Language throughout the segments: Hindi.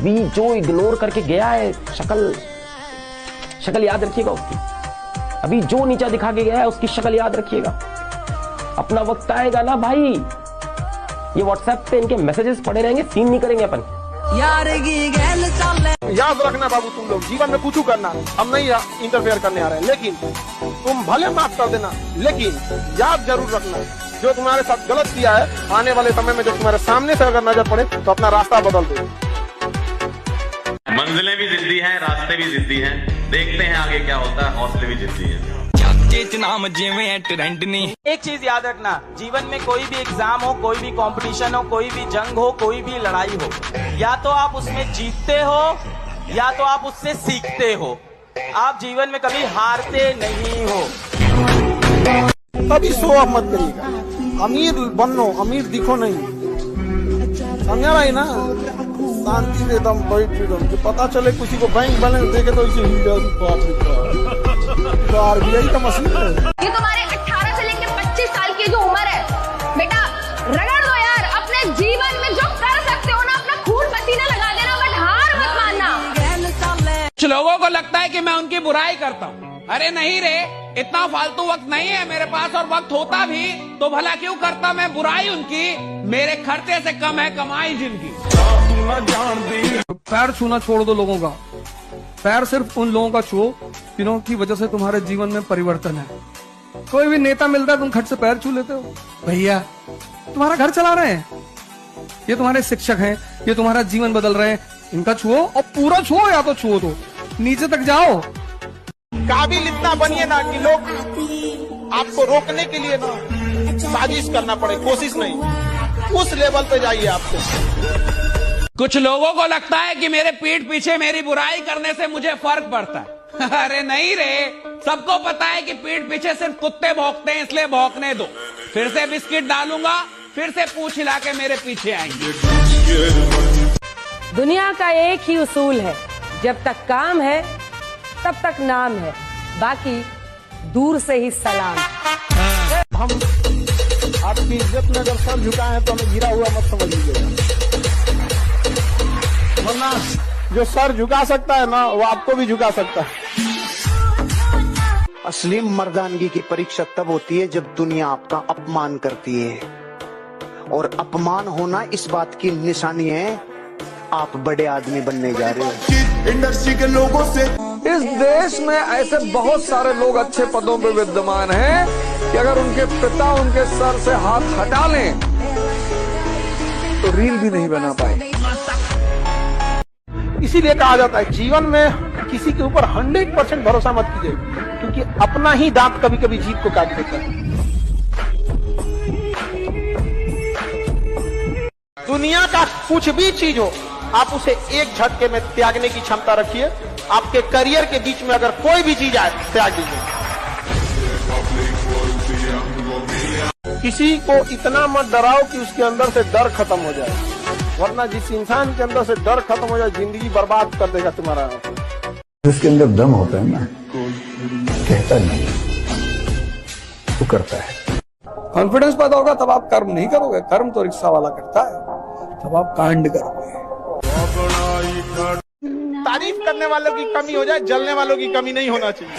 अभी जो इग्नोर करके गया है, शक्ल याद रखिएगा उसकी। अभी जो नीचा दिखा के गया है उसकी शक्ल याद रखिएगा। अपना वक्त आएगा ना भाई, ये व्हाट्सएप पे इनके मैसेजेस पड़े रहेंगे, सीन नहीं करेंगे अपन। याद रखना बाबू, तुम लोग जीवन में कुछ करना, हम नहीं इंटरफेयर करने आ रहे हैं, लेकिन तुम भले माफ कर देना, लेकिन याद जरूर रखना जो तुम्हारे साथ गलत किया है, आने वाले समय में जब तुम्हारे सामने से अगर नजर पड़े तो अपना रास्ता बदल दो। मंजिलें भी जिद्दी हैं, रास्ते भी जिद्दी हैं, देखते हैं आगे क्या होता है, हौसले भी जिद्दी हैं। एक चीज याद रखना, जीवन में कोई भी एग्जाम हो, कोई भी कंपटीशन हो, कोई भी जंग हो, कोई भी लड़ाई हो, या तो आप उसमें जीतते हो या तो आप उससे सीखते हो। आप जीवन में कभी हारते नहीं हो। कभी शो ऑफ मत करिएगा, अमीर बनो, अमीर दिखो नहीं, समझा भाई ना। शांति से एकदम बैठ, पता चले किसी को बैंक बैलेंस देके तो इसे आरबीआई का मशीन है। ये तुम्हारे 18 से लेकर 25 साल की जो उम्र है बेटा, रगड़ दो यार। अपने जीवन में जो कर सकते हो ना, अपना खून पसीना लगा देना, बट हार मत मानना। कुछ लोगों को लगता है कि मैं उनकी बुराई करता हूँ। अरे नहीं रे, इतना फालतू वक्त नहीं है मेरे पास, और वक्त होता भी तो भला क्यों करता मैं बुराई उनकी। मेरे खर्चे से कम है कमाई जिनकी। पैर छूना छोड़ दो लोगों का, पैर सिर्फ उन लोगों का छुओ जिन्हों की वजह से तुम्हारे जीवन में परिवर्तन है। कोई भी नेता मिलता है तुम खट से पैर छू लेते हो। भैया तुम्हारा घर चला रहे हैं, ये तुम्हारे शिक्षक हैं, ये तुम्हारा जीवन बदल रहे हैं, इनका छुओ और पूरा छुओ, या तो छुओ तो नीचे तक जाओ। काबिल इतना बनिए ना कि लोग आपको रोकने के लिए ना साजिश करना पड़े, कोशिश नहीं, उस लेवल पे जाइए आपको। कुछ लोगों को लगता है कि मेरे पीठ पीछे मेरी बुराई करने से मुझे फर्क पड़ता है। अरे नहीं रे, सबको पता है कि पीठ पीछे सिर्फ कुत्ते भौंकते हैं, इसलिए भौंकने दो। फिर से बिस्किट डालूंगा, फिर से पूंछ हिला के मेरे पीछे आएंगे। दुनिया का एक ही उसूल है, जब तक काम है तब तक नाम है, बाकी दूर से ही सलाम। हम आपकी इज्जत में अगर सर झुकाए हैं तो हमें गिरा हुआ मत समझ लीजिएगा, वरना जो सर झुका सकता है ना वो आपको भी झुका सकता है। असली मर्दानगी की परीक्षा तब होती है जब दुनिया आपका अपमान करती है, और अपमान होना इस बात की निशानी है आप बड़े आदमी बनने जा रहे हो। इंडस्ट्री के लोगों से इस देश में ऐसे बहुत सारे लोग अच्छे पदों पे विद्यमान हैं कि अगर उनके पिता उनके सर से हाथ हटा लें तो रील भी नहीं बना पाए। इसीलिए कहा जाता है जीवन में किसी के ऊपर 100% भरोसा मत कीजिए, क्योंकि अपना ही दांत कभी कभी जीत को काट देता है। दुनिया का कुछ भी चीज हो, आप उसे एक झटके में त्यागने की क्षमता रखिए। आपके करियर के बीच में अगर कोई भी चीज आए, त्याग दीजिए। किसी को इतना मत डराओ कि उसके अंदर से डर खत्म हो जाए, वरना जिस इंसान के अंदर से डर खत्म हो जाए, जिंदगी बर्बाद कर देगा तुम्हारा। जिसके अंदर दम होता है ना, कहता नहीं, वो करता है। कॉन्फिडेंस पैदा होगा तब आप कर्म नहीं करोगे, कर्म तो रिक्शा वाला करता है, तब आप कांड करोगे। तारीफ करने वालों की कमी हो जाए, जलने वालों की कमी नहीं होना चाहिए।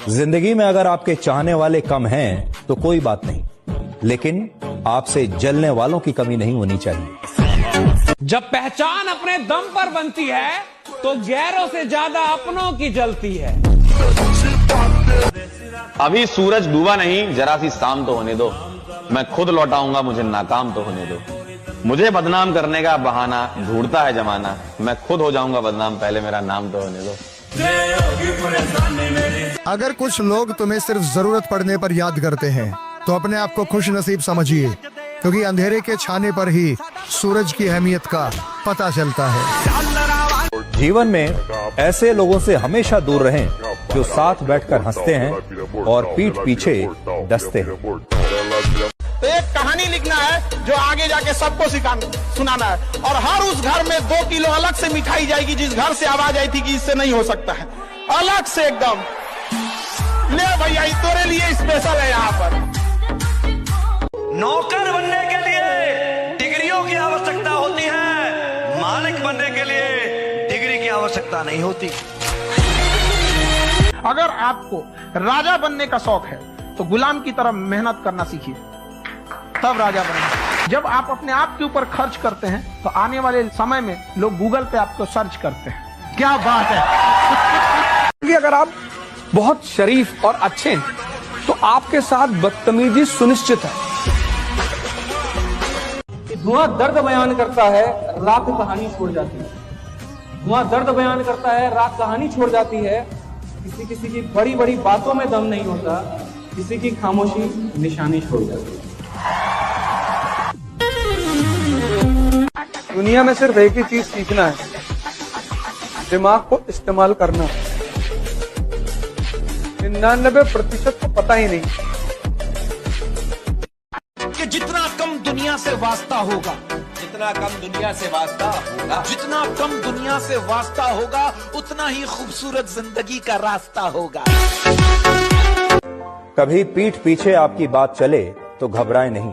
जिंदगी में अगर आपके चाहने वाले कम हैं तो कोई बात नहीं, लेकिन आपसे जलने वालों की कमी नहीं होनी चाहिए। जब पहचान अपने दम पर बनती है तो गैरों से ज्यादा अपनों की जलती है। अभी सूरज डूबा नहीं, जरा सी शाम तो होने दो, मैं खुद लौटाऊंगा, मुझे नाकाम तो होने दो। मुझे बदनाम करने का बहाना ढूंढता है जमाना, मैं खुद हो जाऊंगा बदनाम, पहले मेरा नाम तो होने दो। अगर कुछ लोग तुम्हें सिर्फ जरूरत पड़ने पर याद करते हैं तो अपने आप को खुश नसीब समझिए, क्योंकि अंधेरे के छाने पर ही सूरज की अहमियत का पता चलता है। जीवन में ऐसे लोगों से हमेशा दूर रहें जो साथ बैठकर हंसते हैं और पीठ पीछे डसते हैं। तो एक कहानी लिखना है जो आगे जाके सबको सुनाना है, और हर उस घर में 2 किलो अलग से मिठाई जाएगी जिस घर से आवाज आई थी कि इससे नहीं हो सकता है, अलग से एकदम। ले भैया, तोरे लिए स्पेशल है यहाँ पर। नौकर बनने के लिए डिग्रियों की आवश्यकता होती है। बनने के लिए डिग्री की आवश्यकता नहीं होती। अगर आपको राजा बनने का शौक है तो गुलाम की तरह मेहनत करना सीखिए, तब राजा बनेंगे। जब आप अपने आप के ऊपर खर्च करते हैं तो आने वाले समय में लोग गूगल पे आपको सर्च करते हैं। क्या बात है कि अगर आप बहुत शरीफ और अच्छे हैं तो आपके साथ बदतमीजी सुनिश्चित है। धुआं दर्द बयान करता है, राख कहानी छोड़ जाती है। धुआं दर्द बयान करता है, राख कहानी छोड़ जाती है। किसी किसी की बड़ी बड़ी बातों में दम नहीं होता, किसी की खामोशी निशानी छोड़ जाती है। दुनिया में सिर्फ एक ही चीज सीखना है, दिमाग को इस्तेमाल करना। 99% को पता ही नहीं कि जितना कम दुनिया से वास्ता होगा, जितना कम दुनिया से वास्ता होगा, जितना कम दुनिया से वास्ता होगा, उतना ही खूबसूरत जिंदगी का रास्ता होगा। कभी पीठ पीछे आपकी बात चले तो घबराएं नहीं,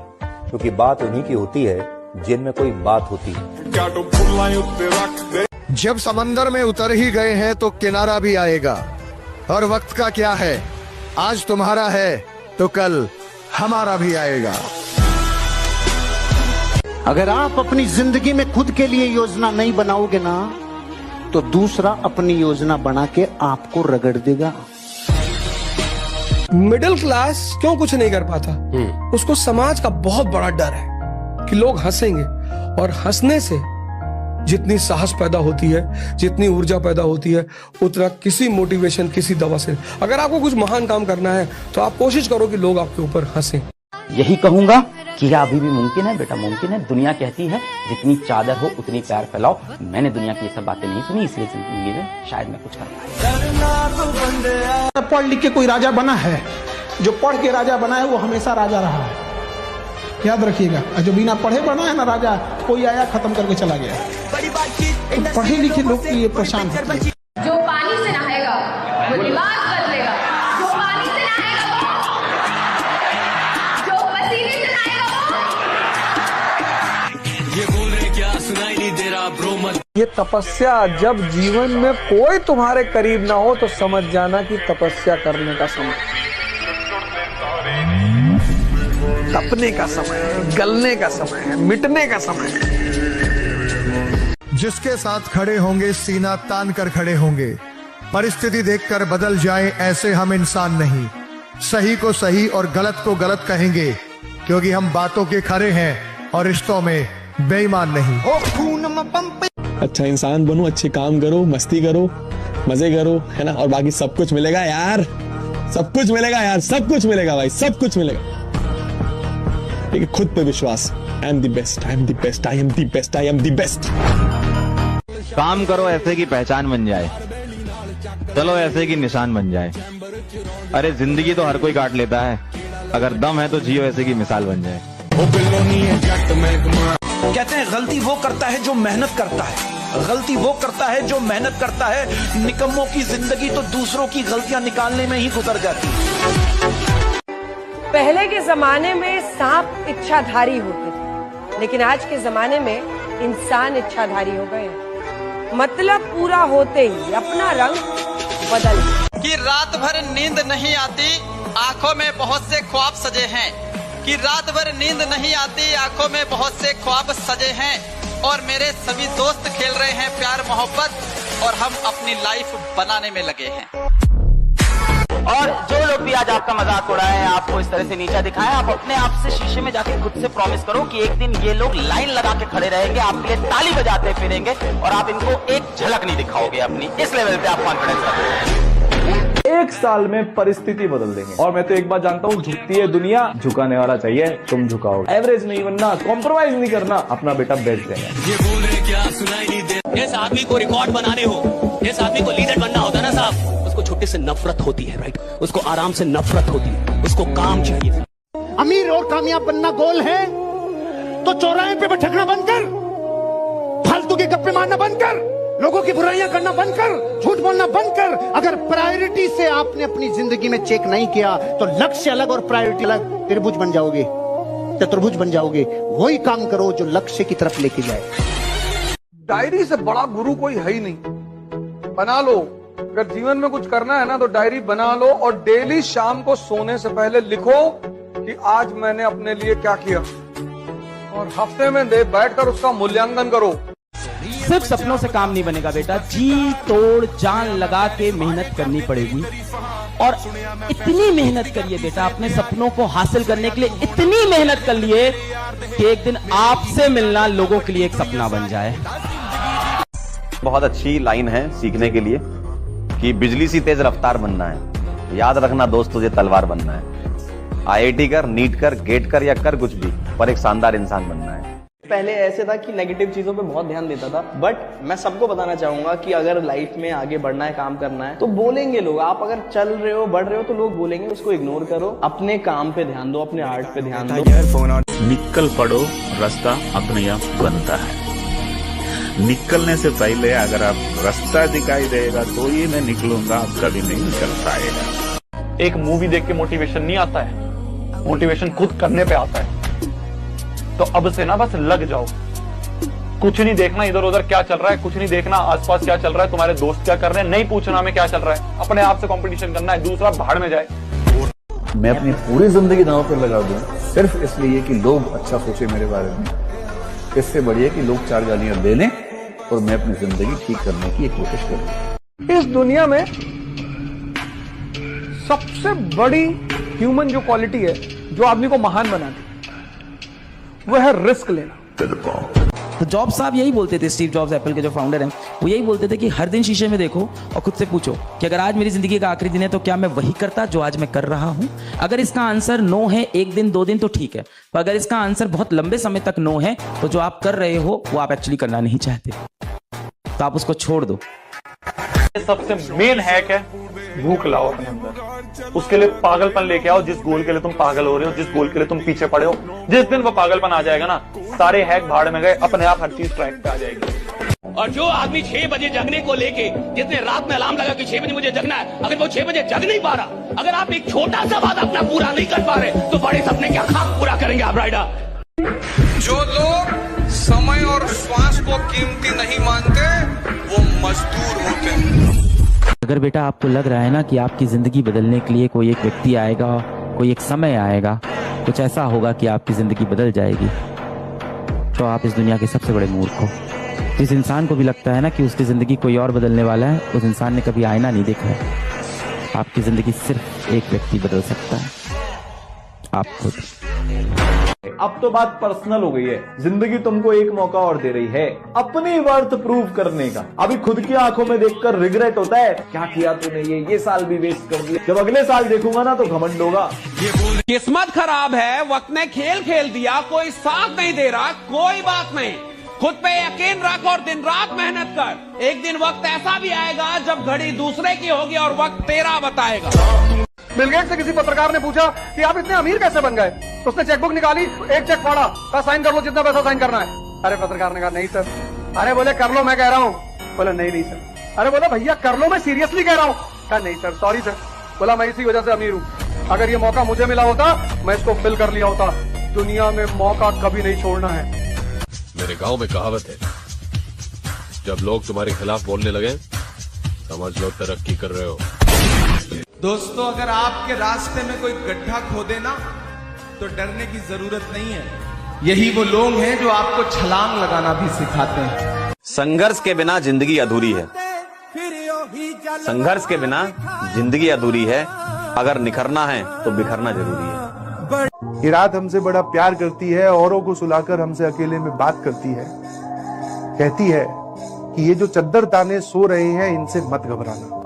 क्योंकि बात उन्हीं की होती है जिनमें कोई बात होती है। जब समंदर में उतर ही गए हैं तो किनारा भी आएगा। और वक्त का क्या है, आज तुम्हारा है तो कल हमारा भी आएगा। अगर आप अपनी जिंदगी में खुद के लिए योजना नहीं बनाओगे ना, तो दूसरा अपनी योजना बना के आपको रगड़ देगा। मिडिल क्लास क्यों कुछ नहीं कर पाता? उसको समाज का बहुत बड़ा डर है कि लोग हंसेंगे, और हंसने से जितनी साहस पैदा होती है, जितनी ऊर्जा पैदा होती है, उतना किसी मोटिवेशन, किसी दवा से। अगर आपको कुछ महान काम करना है तो आप कोशिश करो कि लोग आपके ऊपर हंसें। यही कहूंगा कि यह अभी भी मुमकिन है बेटा, मुमकिन है। दुनिया कहती है जितनी चादर हो उतनी पैर फैलाओ। मैंने दुनिया की ये सब बातें नहीं सुनी, इसलिए जिंदगी में शायद मैं कुछ कर पाया। पढ़ लिख के कोई राजा बना है? जो पढ़ के राजा बना है वो हमेशा राजा रहा है, याद रखिएगा। जो बिना पढ़े बना है ना राजा, कोई आया खत्म करके चला गया। तो पढ़े लिखे लोग की ये परेशान होते हैं। जो पानी से नहाएगा वो लिबास बदलेगा, जो पानी से नहाएगा जो पसीने से नहाएगा ये बोल रहे क्या सुनाई नहीं दे रहा ब्रो मत। ये तपस्या, जब जीवन में कोई तुम्हारे करीब ना हो तो समझ जाना कि तपस्या करने का समय, तपने का समय है, गलने का समय है, मिटने का समय है। जिसके साथ खड़े होंगे सीना तान कर खड़े होंगे। परिस्थिति देखकर बदल जाए ऐसे हम इंसान नहीं। सही को सही और गलत को गलत कहेंगे, क्योंकि हम बातों के खरे हैं और रिश्तों में बेईमान नहीं। अच्छा इंसान बनो, अच्छे काम करो, मस्ती करो, मजे करो, है ना, और बाकी सब कुछ मिलेगा यार, सब कुछ मिलेगा यार, सब कुछ मिलेगा भाई, सब कुछ मिलेगा। ठीक है, खुद पे विश्वास। I am the best, I am the best, I am the best, I am the best. काम करो ऐसे की पहचान बन जाए, चलो ऐसे की निशान बन जाए। अरे जिंदगी तो हर कोई काट लेता है, अगर दम है तो जियो ऐसे की मिसाल बन जाए। कहते हैं गलती वो करता है जो मेहनत करता है, गलती वो करता है जो मेहनत करता है। निकम्मों की जिंदगी तो दूसरों की गलतियां निकालने में ही गुजर जाती है। पहले के जमाने में सांप इच्छाधारी होते थे, लेकिन आज के जमाने में इंसान इच्छाधारी हो गए। मतलब पूरा होते ही अपना रंग बदल। कि रात भर नींद नहीं आती, आंखों में बहुत से ख्वाब सजे हैं। कि रात भर नींद नहीं आती, आंखों में बहुत से ख्वाब सजे हैं। और मेरे सभी दोस्त खेल रहे हैं प्यार मोहब्बत, और हम अपनी लाइफ बनाने में लगे हैं। और जो लोग भी आज आपका मजाक उड़ाए हैं, आपको इस तरह से नीचा दिखाएं, आप अपने आप से शीशे में जाके खुद से प्रॉमिस करो कि एक दिन ये लोग लाइन लगा के खड़े रहेंगे, आपके लिए ताली बजाते फिरेंगे, और आप इनको एक झलक नहीं दिखाओगे अपनी। इस लेवल पे आप कॉन्फिडेंस रखो। 1 साल में परिस्थिति बदल देंगे। और मैं तो एक बात जानता हूँ, झुकती है दुनिया, झुकाने वाला चाहिए, तुम झुकाओगे। एवरेज नहीं बनना, कॉम्प्रोमाइज नहीं करना, अपना बेटा बेस्ट देना। ये बोल रहे क्या सुनाई नहीं दे। जिस आदमी को रिकॉर्ड बनाने हो, जिस आदमी को लीडर बनना होता है ना साहब, उसको छुट्टी से नफरत होती है, राइट? उसको आराम से नफरत होती है, उसको काम चाहिए। अमीर और कामयाब बनना गोल है तो चौराहे पे भटकना बंद कर, फालतू के गप्पे मारना बंद कर, लोगों की बुराइयां करना बंद कर, झूठ बोलना बंद कर। अगर प्रायोरिटी से आपने अपनी जिंदगी में चेक नहीं किया तो लक्ष्य अलग और प्रायोरिटी अलग, त्रिभुज बन जाओगे, चतुर्भुज बन जाओगे। वही काम करो जो लक्ष्य की तरफ लेके जाए। डायरी से बड़ा गुरु कोई है ही नहीं। बना लो, अगर जीवन में कुछ करना है ना तो डायरी बना लो और डेली शाम को सोने से पहले लिखो कि आज मैंने अपने लिए क्या किया, और हफ्ते में बैठकर उसका मूल्यांकन करो। सिर्फ सपनों से काम नहीं बनेगा बेटा, जी तोड़ जान लगा के मेहनत करनी पड़ेगी। और इतनी मेहनत करिए बेटा, अपने सपनों को हासिल करने के लिए इतनी मेहनत कर लिए कि एक दिन आपसे मिलना लोगों के लिए एक सपना बन जाए। बहुत अच्छी लाइन है सीखने के लिए कि बिजली सी तेज रफ्तार बनना है। याद रखना दोस्त, तुझे तलवार बनना है। IIT कर, नीट कर, गेट कर या कर कुछ भी, पर एक शानदार इंसान बनना है। पहले ऐसे था कि नेगेटिव चीजों पे बहुत ध्यान देता था, बट मैं सबको बताना चाहूंगा कि अगर लाइफ में आगे बढ़ना है, काम करना है, तो बोलेंगे लोग। आप अगर चल रहे हो, बढ़ रहे हो, तो लोग बोलेंगे, उसको इग्नोर करो। अपने काम पे ध्यान दो, अपने आर्ट पे ध्यान दो। निकल पड़ो, रास्ता अपने आप बनता है। निकलने से पहले अगर आप रास्ता दिखाई देगा तो ही मैं निकलूंगा, आप कभी नहीं निकल पाएगा। एक मूवी देख के मोटिवेशन नहीं आता है, मोटिवेशन खुद करने पे आता है। तो अब से ना बस लग जाओ, कुछ नहीं देखना इधर उधर क्या चल रहा है, कुछ नहीं देखना आसपास क्या चल रहा है, तुम्हारे दोस्त क्या कर रहे हैं, नहीं पूछना में क्या चल रहा है। अपने आप से कंपटीशन करना है, दूसरा भाड़ में जाए। मैं अपनी पूरी जिंदगी दांव पर लगा दूं सिर्फ इसलिए कि लोग अच्छा सोचे मेरे बारे में। इससे बढ़िया कि लोग 4 गालियां दे लें और मैं अपनी जिंदगी ठीक करने की कोशिश करूं। इस दुनिया में सबसे बड़ी ह्यूमन जो क्वालिटी है, जो आदमी को महान बनाती, वो है रिस्क लेना। तो जॉब साहब यही बोलते थे, स्टीव जॉब्स एप्पल के जो फाउंडर हैं, वो यही बोलते थे कि हर दिन शीशे में देखो और खुद से पूछो कि अगर आज मेरी जिंदगी का आखिरी दिन है तो क्या मैं वही करता जो आज मैं कर रहा हूं। अगर इसका आंसर नो है, 1 दिन 2 दिन तो ठीक है, पर अगर इसका आंसर बहुत लंबे समय तक नो है, तो जो आप कर रहे हो वो आप एक्चुअली करना नहीं चाहते, तो आप उसको छोड़ दो। सबसे मेन हैक है, भूख लाओ अपने अंदर। उसके लिए पागलपन लेके आओ, जिस गोल के लिए तुम पागल हो रहे हो, जिस गोल के लिए तुम पीछे पड़े हो। जिस दिन वो पागलपन आ जाएगा ना, सारे हैक भाड़ में गए, अपने आप हर चीज ट्रैक पे आ जाएगी। और जो आदमी 6 बजे जगने को लेके, जिसने रात में अलार्म लगा कि 6 बजे मुझे जगना है, अगर वो 6 बजे जग नहीं पा रहा, अगर आप एक छोटा सा वादा अपना पूरा नहीं कर पा रहे, तो बड़े सपने क्या खाक पूरा करेंगे आप राइडर। जो लोग समय और श्वास को कीमती नहीं मानते, वो मजदूर होते हैं। अगर बेटा आपको लग रहा है ना कि आपकी जिंदगी बदलने के लिए कोई एक व्यक्ति आएगा, कोई एक समय आएगा, कुछ ऐसा होगा कि आपकी जिंदगी बदल जाएगी, तो आप इस दुनिया के सबसे बड़े मूर्ख हो। जिस इंसान को भी लगता है ना कि उसकी जिंदगी कोई और बदलने वाला है, उस इंसान ने कभी आईना नहीं देखा है। आपकी जिंदगी सिर्फ एक व्यक्ति बदल सकता है, आप खुद। अब तो बात पर्सनल हो गई है। जिंदगी तुमको एक मौका और दे रही है अपनी वर्थ प्रूव करने का। अभी खुद की आंखों में देखकर रिग्रेट होता है, क्या किया तूने, ये साल भी वेस्ट कर दिया। जब अगले साल देखूंगा ना तो घमंड होगा। किस्मत खराब है, वक्त ने खेल खेल दिया, कोई साथ नहीं दे रहा, कोई बात नहीं, खुद पे यकीन रख और दिन रात मेहनत कर। एक दिन वक्त ऐसा भी आएगा जब घड़ी दूसरे की होगी और वक्त तेरा बताएगा। बिल गेट्स से किसी पत्रकार ने पूछा कि आप इतने अमीर कैसे बन गए, तो उसने चेकबुक निकाली, एक चेक फाड़ा, कहा साइन कर लो जितना पैसा साइन करना है। अरे पत्रकार ने कहा नहीं सर। अरे बोले कर लो, मैं कह रहा हूँ। बोले नहीं सर। अरे बोला भैया कर लो, मैं सीरियसली कह रहा हूँ। कहा नहीं सर, सॉरी सर। बोला मैं इसी वजह से अमीर हूँ, अगर ये मौका मुझे मिला होता मैं इसको फिल कर लिया होता। दुनिया में मौका कभी नहीं छोड़ना है। मेरे गांव में कहावत है, जब लोग तुम्हारे खिलाफ बोलने लगे समझ लो तरक्की कर रहे हो। दोस्तों, अगर आपके रास्ते में कोई गड्ढा खोदे ना, तो डरने की जरूरत नहीं है। यही वो लोग हैं जो आपको छलांग लगाना भी सिखाते हैं। संघर्ष के बिना जिंदगी अधूरी है, संघर्ष के बिना जिंदगी अधूरी है। अगर निखरना है तो बिखरना जरूरी है। ये रात हमसे बड़ा प्यार करती है, औरों को सुलाकर हमसे अकेले में बात करती है। कहती है कि ये जो चद्दर ताने सो रहे हैं इनसे मत घबराना,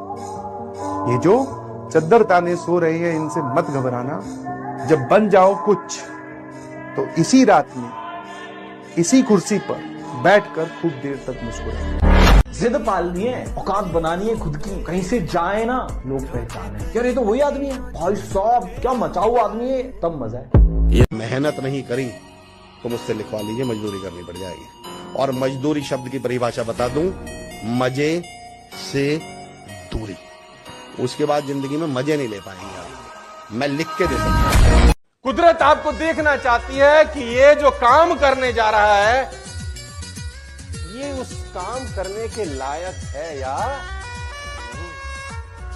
ये जो चद्दर ताने सो रहे हैं इनसे मत घबराना। जब बन जाओ कुछ तो इसी रात में इसी कुर्सी पर बैठकर खूब देर तक मुस्कुराए। जिद पालनी है, औकात बनानी है खुद की, कहीं से जाए ना लोग पहचाने, यार ये तो वही आदमी है, भाई साहब क्या मचाऊ आदमी है, तब मजा है। ये मेहनत नहीं करी तो मुझसे लिखवा लीजिए, मजदूरी करनी पड़ जाएगी। और मजदूरी शब्द की परिभाषा बता दूं, मजे से दूरी। उसके बाद जिंदगी में मजे नहीं ले पाएंगे आप, मैं लिख के दे सकता हूं। कुदरत आपको देखना चाहती है कि ये जो काम करने जा रहा है ये उस काम करने के लायक है यार?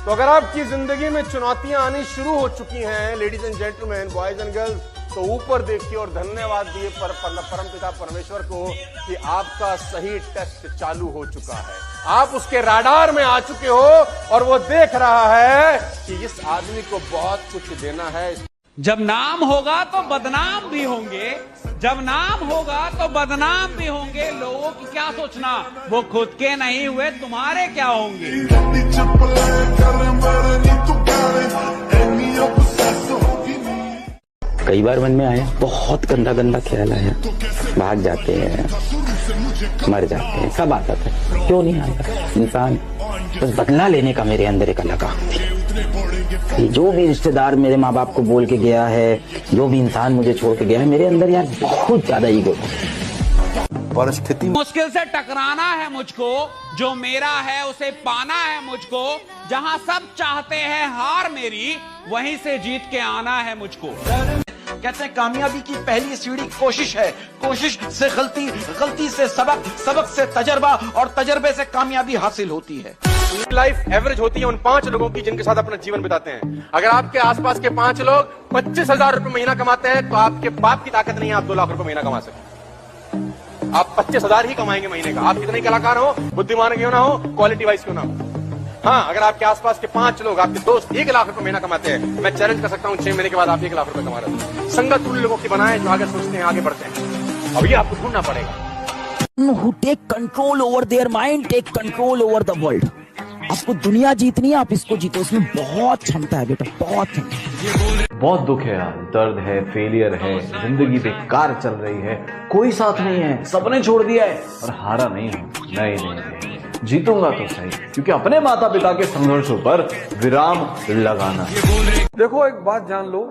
तो अगर आपकी जिंदगी में चुनौतियां आनी शुरू हो चुकी हैं, ladies and gentleman, boys and girls, तो ऊपर देखिए और धन्यवाद दिए परमपिता परमेश्वर को कि आपका सही टेस्ट चालू हो चुका है। आप उसके राडार में आ चुके हो और वो देख रहा है कि इस आदमी को बहुत कुछ देना है। जब नाम होगा तो बदनाम भी होंगे, जब नाम होगा तो बदनाम भी होंगे। लोगों की क्या सोचना, वो खुद के नहीं हुए तुम्हारे क्या होंगे। कई बार मन में आया, बहुत गंदा गंदा ख्याल आया, भाग जाते हैं, मर जाते हैं, सब आता था, क्यों नहीं आता? इंसान बस बदला लेने का मेरे अंदर एक अलग आग थी। जो भी रिश्तेदार मेरे माँ बाप को बोल के गया है, जो भी इंसान मुझे छोड़ के गया है, मेरे अंदर यार बहुत ज्यादा ईगो परिस्थिति। मुश्किल से टकराना है मुझको, जो मेरा है उसे पाना है मुझको। जहाँ सब चाहते हैं हार मेरी, वहीं से जीत के आना है मुझको। कहते हैं कामयाबी की पहली सीढ़ी कोशिश है, कोशिश से गलती, गलती से सबक, सबक से तजर्बा और तजर्बे से कामयाबी हासिल होती है। लाइफ एवरेज होती है उन 5 लोगों की जिनके साथ अपना जीवन बिताते हैं। अगर आपके आसपास के 5 लोग 25,000 रुपए महीना कमाते हैं तो आपके बाप की ताकत नहीं है आप 2 लाख रुपए महीना कमा सके। आप 25,000 ही कमाएंगे महीने का, आप कितने कलाकार हो, बुद्धिमान क्यों ना हो, क्वालिटी वाइज क्यों ना हो। हाँ, अगर आपके आसपास के 5 लोग, आपके दोस्त 1 लाख रुपए महीना कमाते हैं, मैं चैलेंज कर सकता हूँ 6 महीने के बाद आप 1 लाख रुपए कमा रहे हो। संगत उन लोगों की बनाए जो आगे सोचते हैं, आगे बढ़ते हैं। अब ये आपको ढूंढना पड़ेगा। Who take control over their mind, take control over the world. आपको दुनिया जीतनी है, आप इसको जीतो, इसमें बहुत क्षमता है बेटा, बहुत क्षमता। बहुत दुख है यार, दर्द है, फेलियर है, जिंदगी बेकार चल रही है, कोई साथ नहीं है, सबने छोड़ दिया है और हारा नहीं है। नहीं, जीतूंगा तो सही, क्योंकि अपने माता पिता के संघर्षों पर विराम लगाना। देखो एक बात जान लो,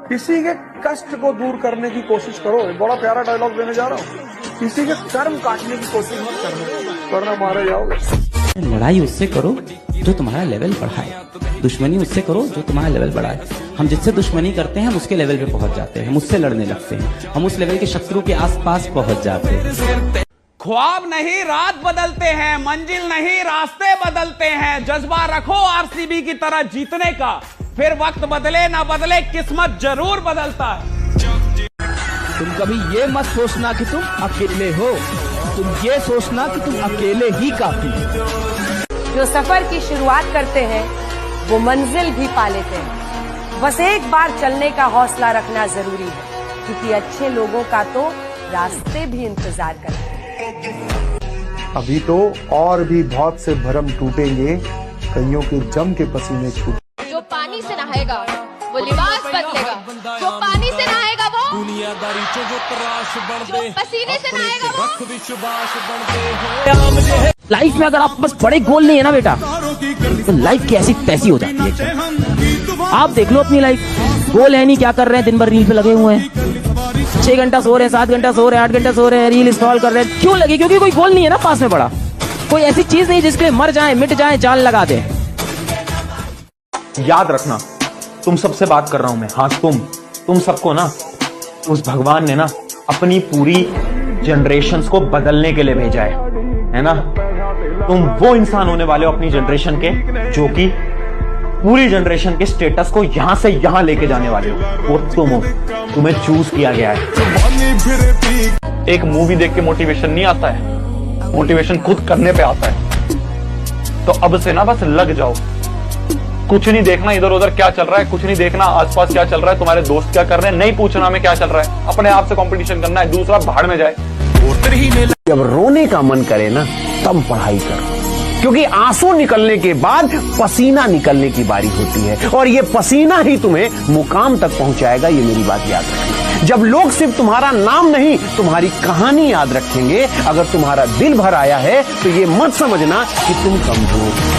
किसी के कष्ट को दूर करने की कोशिश करो। एक बड़ा प्यारा डायलॉग देने जा रहा हूँ, किसी के कर्म काटने की कोशिश मत करना, वरना मारे जाओगे। लड़ाई उससे करो जो तुम्हारा लेवल बढ़ाए, दुश्मनी उससे करो जो तुम्हारा लेवल बढ़ाए। हम जिससे दुश्मनी करते हैं हम उसके लेवल पे पहुंच जाते हैं, हम उससे लड़ने लगते हैं, हम उस लेवल के शत्रु के आसपास पहुंच जाते हैं। ख्वाब नहीं रात बदलते हैं, मंजिल नहीं रास्ते बदलते हैं। जज्बा रखो आरसीबी की तरह जीतने का, फिर वक्त बदले ना बदले किस्मत जरूर बदलता है। तुम कभी ये मत सोचना कि तुम अकेले हो, तुम ये सोचना कि तुम अकेले ही काफी हो। जो सफर की शुरुआत करते हैं वो मंजिल भी पा लेते हैं। बस एक बार चलने का हौसला रखना जरूरी है, क्योंकि अच्छे लोगों का तो रास्ते भी इंतजार करते हैं। अभी तो और भी बहुत से भरम टूटेंगे, कईयों के जम के पसीने छूट। जो पानी से नहाएगा वो लिबास बदलेगा, जो पानी से नहाएगा वो दुनियादारी जो पसीने से नहाएगा वो। लाइफ में अगर आप बस बड़े गोल नहीं है ना बेटा, तो लाइफ कैसी तैसी हो जाती है। आप देख लो अपनी लाइफ, गोल है नहीं, क्या कर रहे हैं, दिन भर रील पे लगे हुए हैं, 6 घंटा सो रहे हैं, 7 घंटा सो रहे हैं, 8 घंटा सो रहे हैं, रील स्क्रॉल कर रहे हैं। क्यों लगे? क्योंकि कोई गोल नहीं है ना पास में पड़ा, कोई ऐसी चीज नहीं जिसके लिए मर जाए, मिट जाए, जान लगा दे। याद रखना, तुम सबसे बात कर रहा हूं मैं। हाँ, तुम सबको ना उस भगवान ने ना अपनी पूरी जनरेशंस को बदलने के लिए भेजा है ना। तुम वो इंसान होने वाले हो अपनी जनरेशन के, जो कि पूरी जनरेशन के स्टेटस को यहां से यहां लेके जाने वाले हो। वो तुम हो, तुम्हें चूज किया गया है। एक मूवी देख के मोटिवेशन नहीं आता है, मोटिवेशन खुद करने पे आता है। तो अब से ना बस लग जाओ, कुछ नहीं देखना इधर उधर क्या चल रहा है, कुछ नहीं देखना आसपास क्या चल रहा है, तुम्हारे दोस्त क्या कर रहे हैं, नहीं पूछना में क्या चल रहा है। अपने आप से कंपटीशन करना है, दूसरा भाड़ में जाए। जब रोने का मन करे ना तब पढ़ाई करो, क्योंकि आंसू निकलने के बाद पसीना निकलने की बारी होती है, और ये पसीना ही तुम्हें मुकाम तक पहुंचाएगा। ये मेरी बात याद रखना। जब लोग सिर्फ तुम्हारा नाम नहीं तुम्हारी कहानी याद रखेंगे, अगर तुम्हारा दिल भर आया है तो ये मत समझना कि तुम कमजोर।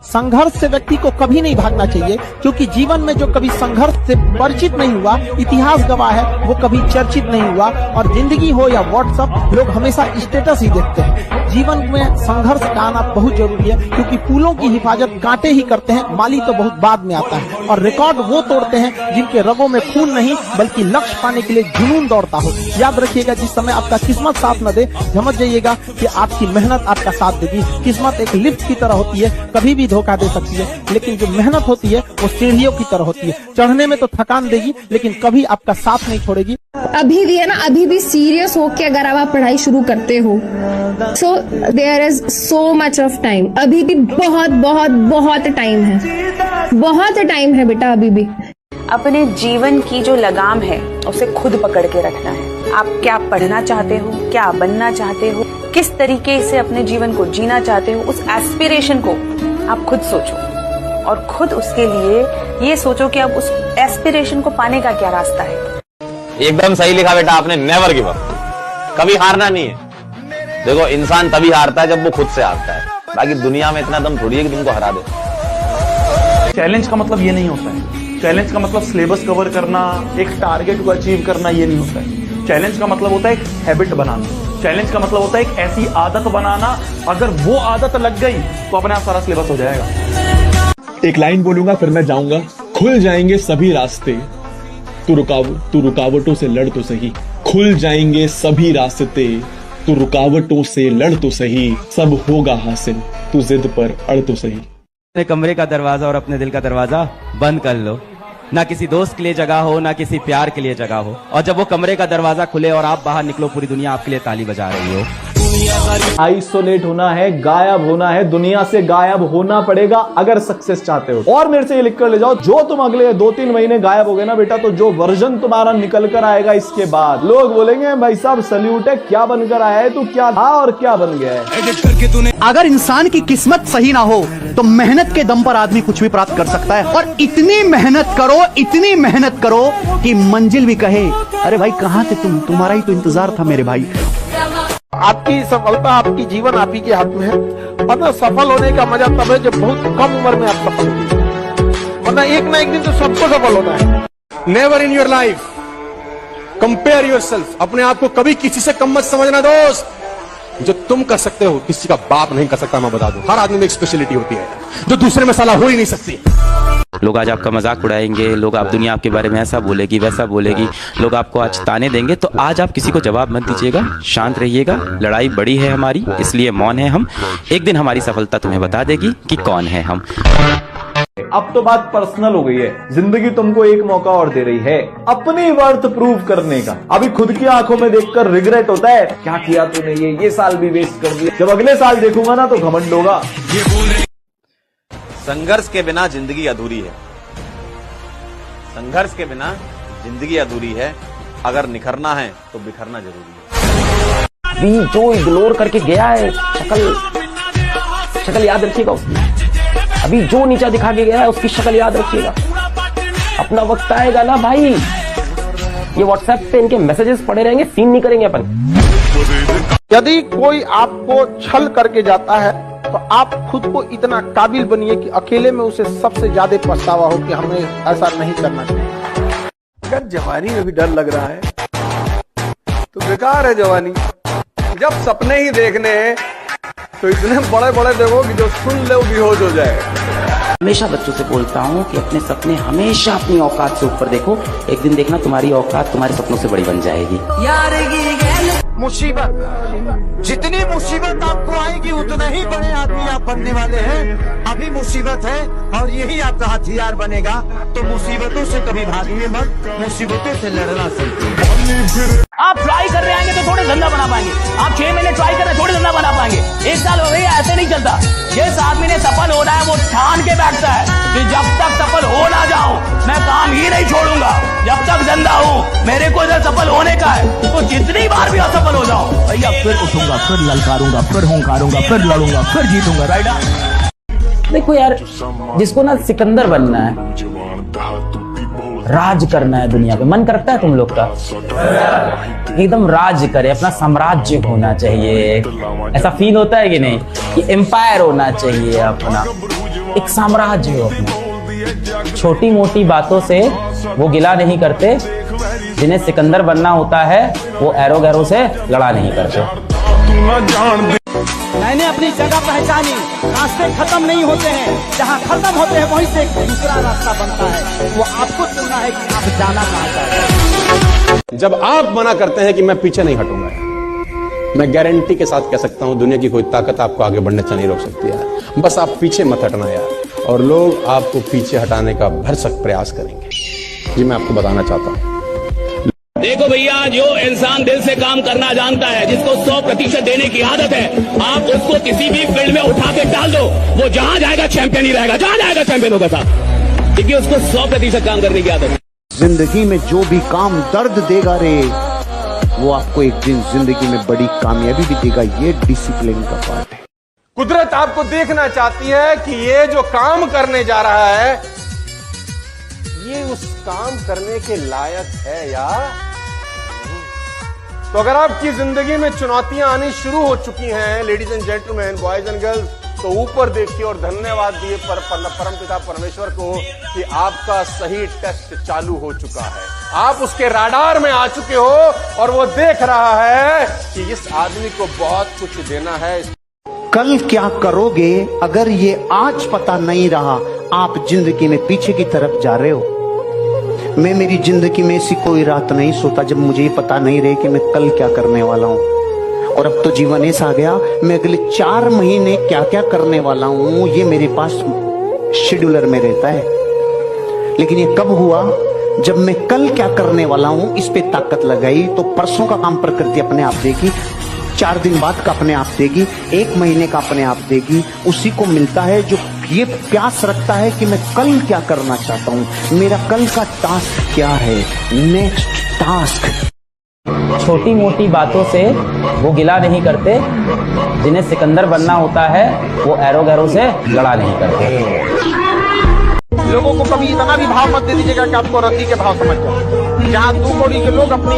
संघर्ष से व्यक्ति को कभी नहीं भागना चाहिए, क्योंकि जीवन में जो कभी संघर्ष से परिचित नहीं हुआ, इतिहास गवाह है, वो कभी चर्चित नहीं हुआ। और जिंदगी हो या व्हाट्सएप, लोग हमेशा स्टेटस ही देखते हैं। जीवन में संघर्ष का आना बहुत जरूरी है, क्योंकि फूलों की हिफाजत कांटे ही करते हैं, माली तो बहुत बाद में आता है। और रिकॉर्ड वो तोड़ते हैं जिनके रगों में खून नहीं बल्कि लक्ष्य पाने के लिए जुनून दौड़ता हो। याद रखिएगा, जिस समय आपका किस्मत साथ न दे, समझ जाइएगा कि आपकी मेहनत आपका साथ देगी। किस्मत एक लिफ्ट की तरह होती है, कभी भी धोखा दे सकती है, लेकिन जो मेहनत होती है वो सीढ़ियों की तरह होती है। चढ़ने में तो थकान देगी लेकिन कभी आपका साथ नहीं छोड़ेगी। अभी भी है ना, अभी भी सीरियस होके अगर आप पढ़ाई शुरू करते हो, so there is so much of time. अभी भी बहुत बहुत बहुत टाइम है, बहुत टाइम है बेटा अभी भी। अपने जीवन की जो लगाम है उसे खुद पकड़ के रखना है। आप क्या पढ़ना चाहते हो, क्या बनना चाहते हो, किस तरीके से अपने जीवन को जीना चाहते हो, उस एस्पिरेशन को आप खुद सोचो और खुद उसके लिए ये सोचो कि अब उस एस्पिरेशन को पाने का क्या रास्ता है। एकदम सही लिखा बेटा आपने, नेवर गिव अप, कभी हारना नहीं है। देखो इंसान तभी हारता है जब वो खुद से हारता है, बाकी दुनिया में इतना दम थोड़ी है कि तुमको हरा दे। चैलेंज का मतलब ये नहीं होता है, चैलेंज का मतलब सिलेबस कवर करना, एक टारगेट को अचीव करना, ये नहीं होता है। चैलेंज का मतलब होता है एक हैबिट बनाना, चैलेंज का मतलब होता है एक ऐसी आदत बनाना, अगर वो आदत लग गई तो अपने आप सारा सिलेबस हो जाएगा। एक लाइन बोलूंगा फिर मैं जाऊंगा। खुल जाएंगे सभी रास्ते, तू रुकावटों से लड़ तो सही। खुल जाएंगे सभी रास्ते, तू रुकावटों से लड़ तो सही। सब होगा हासिल, तू जिद पर अड़ तो सही। अपने कमरे का दरवाजा और अपने दिल का दरवाजा बंद कर लो। ना किसी दोस्त के लिए जगह हो, ना किसी प्यार के लिए जगह हो, और जब वो कमरे का दरवाजा खुले और आप बाहर निकलो, पूरी दुनिया आपके लिए ताली बजा रही हो। आइसोलेट होना है, गायब होना है, दुनिया से गायब होना पड़ेगा अगर सक्सेस चाहते हो। और मेरे से ये लिख कर ले जाओ, जो तुम अगले 2-3 महीने गायब हो गए ना बेटा, तो जो वर्जन तुम्हारा निकल कर आएगा इसके बाद, लोग बोलेंगे भाई साहब सल्यूट है, क्या बनकर आया है तू, क्या था और क्या बन गया है। अगर इंसान की किस्मत सही ना हो तो मेहनत के दम पर आदमी कुछ भी प्राप्त कर सकता है। और इतनी मेहनत करो कि मंजिल भी कहे, अरे भाई कहाँ थे तुम, तुम्हारा ही तो इंतजार था मेरे भाई। आपकी सफलता, आपकी जीवन आप ही के हाथ में है। वरना सफल होने का मजा तब है जब बहुत कम उम्र में आप सफल होते, वरना एक ना एक दिन तो सबको सफल होना है। Never in your life compare yourself. अपने आप को कभी किसी से कम मत समझना दोस्त। जो तुम कर सकते हो किसी का बाप नहीं कर सकता, मैं बता दूं। हर आदमी में एक स्पेशलिटी होती है जो दूसरे में साला हो ही नहीं सकती। लोग आज आपका मजाक उड़ाएंगे, लोग आप दुनिया आपके बारे में ऐसा बोलेगी वैसा बोलेगी, लोग आपको आज ताने देंगे, तो आज आप किसी को जवाब मत दीजिएगा, शांत रहिएगा। लड़ाई बड़ी है हमारी, इसलिए मौन है हम। एक दिन हमारी सफलता तुम्हें बता देगी कि कौन है हम। अब तो बात पर्सनल हो गई है। जिंदगी तुमको एक मौका और दे रही है अपनी वर्थ प्रूव करने का। अभी खुद की आंखों में देखकर रिग्रेट होता है, क्या किया तूने, ये साल भी वेस्ट कर दिया। जब अगले साल देखूंगा ना तो घमंड होगा। संघर्ष के बिना जिंदगी अधूरी है, संघर्ष के बिना जिंदगी अधूरी है। अगर निखरना है तो बिखरना जरूरी है। अभी जो इग्नोर करके गया है, शक्ल याद रखिएगा उसकी। अभी जो नीचा दिखा के गया है उसकी शक्ल याद रखिएगा। अपना वक्त आएगा ना भाई, ये व्हाट्सएप पे इनके मैसेजेस पड़े रहेंगे, सीन नहीं करेंगे अपन। यदि कोई आपको छल करके जाता है तो आप खुद को इतना काबिल बनिए कि अकेले में उसे सबसे ज्यादा पछतावा हो कि हमें ऐसा नहीं करना चाहिए। अगर जवानी में भी डर लग रहा है तो बेकार है जवानी। जब सपने ही देखने हैं तो इतने बड़े बड़े देखो कि जो सुन ले वो बेहोश हो जाएगा। हमेशा बच्चों से बोलता हूँ कि अपने सपने हमेशा अपनी औकात से ऊपर देखो। एक दिन देखना तुम्हारी औकात तुम्हारे सपनों से बड़ी बन जाएगी। मुसीबत, जितनी मुसीबत आपको आएगी उतने ही बड़े आदमी आप बनने वाले हैं। अभी मुसीबत है और यही आपका हथियार बनेगा। तो मुसीबतों से कभी भागिए मत, मुसीबतों से लड़ना सीखिए। आप ट्राई कर रहे आएंगे तो थोड़े धंधा बना पाएंगे। आप 6 महीने ट्राई कर रहे थोड़े धंधा बना पाएंगे। 1 साल हो गई, ऐसे नहीं चलता। जिस आदमी ने सफल होना है वो ठान के बैठता है कि जब तक सफल हो ना जाऊं मैं काम ही नहीं छोड़ूंगा। जब तक जिंदा हूं मेरे को इधर सफल होने का है, तो जितनी बार भी असफल हो जाओ भैया फिर उठूंगा, फिर ललकारूंगा, फिर हुंकारूंगा, फिर लड़ूंगा, फिर जीतूंगा। राइट। देखो यार, जिसको ना सिकंदर बनना है, राज करना है दुनिया पे, मन करता है तुम लोग का एकदम राज करे, अपना साम्राज्य होना चाहिए। ऐसा फील होता है कि नहीं कि एम्पायर होना चाहिए, अपना एक साम्राज्य हो अपना। छोटी मोटी बातों से वो गिला नहीं करते। जिन्हें सिकंदर बनना होता है वो एरो गैरो से लड़ा नहीं करते। मैंने अपनी जगह पहचानी। रास्ते खत्म नहीं होते हैं, जहाँ खत्म होते हैं वहीं से एक दूसरा रास्ता बनता है। वो आपको चुनना है कि आप जाना कहाँ चाहते हैं। जब आप मना करते हैं कि मैं पीछे नहीं हटूंगा, मैं गारंटी के साथ कह सकता हूं दुनिया की कोई ताकत आपको आगे बढ़ने से नहीं रोक सकती यार। बस आप पीछे मत हटना यार, और लोग आपको पीछे हटाने का भरसक प्रयास करेंगे। जी मैं आपको बताना चाहता हूं, देखो भैया, जो इंसान दिल से काम करना जानता है, जिसको 100% देने की आदत है, आप उसको किसी भी फील्ड में उठा के डाल दो, वो जहां जाएगा चैंपियन ही रहेगा, जहां जाएगा चैंपियन होगा साहब, क्योंकि उसको 100% काम करने की आदत है। जिंदगी में जो भी काम दर्द देगा रे, वो आपको एक दिन जिंदगी में बड़ी कामयाबी भी देगा। ये डिसिप्लिन का पार्ट है। कुदरत आपको देखना चाहती है कि ये जो काम करने जा रहा है, ये उस काम करने के लायक है या तो अगर आपकी जिंदगी में चुनौतियां आनी शुरू हो चुकी हैं, ladies and gentleman, boys and girls, तो ऊपर देखिए और धन्यवाद दिए परमपिता परमेश्वर को कि आपका सही टेस्ट चालू हो चुका है। आप उसके राडार में आ चुके हो और वो देख रहा है कि इस आदमी को बहुत कुछ देना है। कल क्या करोगे अगर ये आज पता नहीं रहा, आप जिंदगी में पीछे की तरफ जा रहे हो। मैं मेरी जिंदगी में ऐसी कोई रात नहीं सोता जब मुझे ये पता नहीं रहे कि मैं कल क्या करने वाला हूँ। और अब तो जीवन ऐसा आ गया, मैं अगले 4 महीने क्या क्या करने वाला हूँ ये मेरे पास शेड्यूलर में रहता है। लेकिन ये कब हुआ? जब मैं कल क्या करने वाला हूँ इस पे ताकत लगाई, तो परसों का काम प्रकृति अपने आप देगी, 4 दिन बाद का अपने आप देगी, 1 महीने का अपने आप देगी। उसी को मिलता है जो ये प्यास रखता है कि मैं कल क्या करना चाहता हूँ, मेरा कल का टास्क क्या है, नेक्स्ट टास्क। छोटी मोटी बातों से वो गिला नहीं करते, जिन्हें सिकंदर बनना होता है वो एरो गैरो से लड़ा नहीं करते। लोगों को कभी इतना भी भाव मत दे दीजिएगा कि आपको रद्दी के भाव समझ जाए। जहाँ 2 कौड़ी के लोग अपनी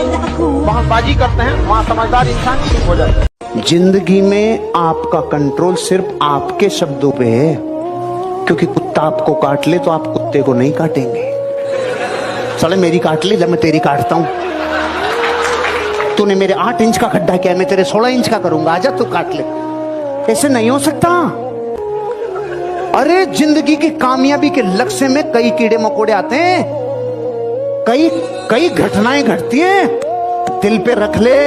बहसबाजी करते हैं, वहाँ समझदार इंसान चुप हो जाता है। जिंदगी में आपका कंट्रोल सिर्फ आपके शब्दों पे है, क्योंकि कुत्ता आपको काट ले तो आप कुत्ते को नहीं काटेंगे। साले मेरी काट ले, जब मैं तेरी काटता हूं। तूने मेरे 8 इंच का खड्डा किया, मैं तेरे 16 इंच का करूंगा, आजा तू काट ले। ऐसे नहीं हो सकता। अरे जिंदगी की कामयाबी के लक्ष्य में कई कीड़े मकोड़े आते हैं, कई घटनाएं घटती हैं। दिल पे रख ले,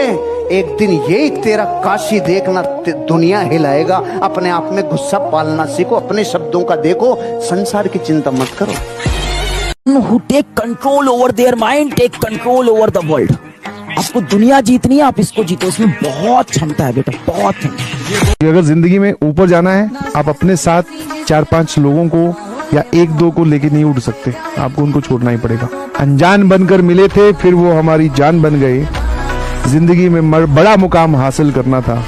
एक दिन ये तेरा काशी देखना दुनिया हिलाएगा। अपने आप में गुस्सा पालना सीखो, अपने शब्दों का देखो, संसार की चिंता मत करो। Who take control over their mind, take control over the world. आपको दुनिया जीतनी है, आप इसको जीतो, इसमें बहुत क्षमता है बेटा, बहुत क्षमता। अगर जिंदगी में ऊपर जाना है, आप अपने साथ 4-5 लोगों को या 1-2 को लेके नहीं उठ सकते, आपको उनको छोड़ना ही पड़ेगा। अनजान बनकर मिले थे, फिर वो हमारी जान बन गए। जिंदगी में बड़ा मुकाम हासिल करना था,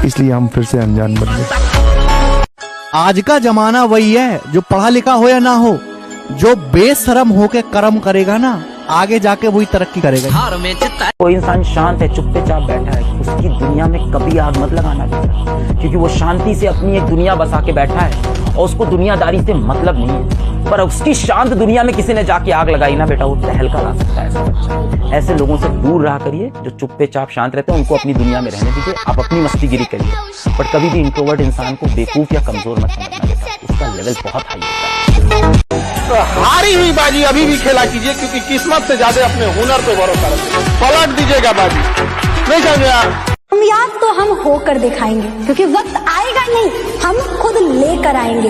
इसलिए हम फिर से अनजान बन गए। आज का जमाना वही है, जो पढ़ा लिखा हो या ना हो, जो बेशरम होके कर्म करेगा ना, आगे जाके वही तरक्की करेगा। कोई इंसान शांत है, चुप्पे चाप बैठा है, उसकी दुनिया में कभी आग मत लगाना बेटा, क्योंकि वो शांति से अपनी एक दुनिया बसा के बैठा है और उसको दुनियादारी से मतलब नहीं है। पर उसकी शांत दुनिया में किसी ने जाके आग लगाई ना बेटा, वो तहलका ला सकता है ऐसा बच्चा। ऐसे लोगों से दूर रहा करिए जो चुप्पे चाप शांत रहते हैं, उनको अपनी दुनिया में रहने दीजिए, आप अपनी मस्तीगिरी करिए। पर कभी भी इंट्रोवर्ट इंसान को बेवकूफ या कमजोर मत समझना बेटा, उसका लेवल बहुत हाई होता है। तो हारी हुई बाजी अभी भी खेला कीजिए, क्योंकि किस्मत से ज्यादा अपने हुनर पे भरोसा रखिए। पलट दीजिएगा बाजी, नहीं समझे आप? कामयाब तो हम होकर दिखाएंगे, क्योंकि वक्त आएगा नहीं, हम खुद लेकर आएंगे।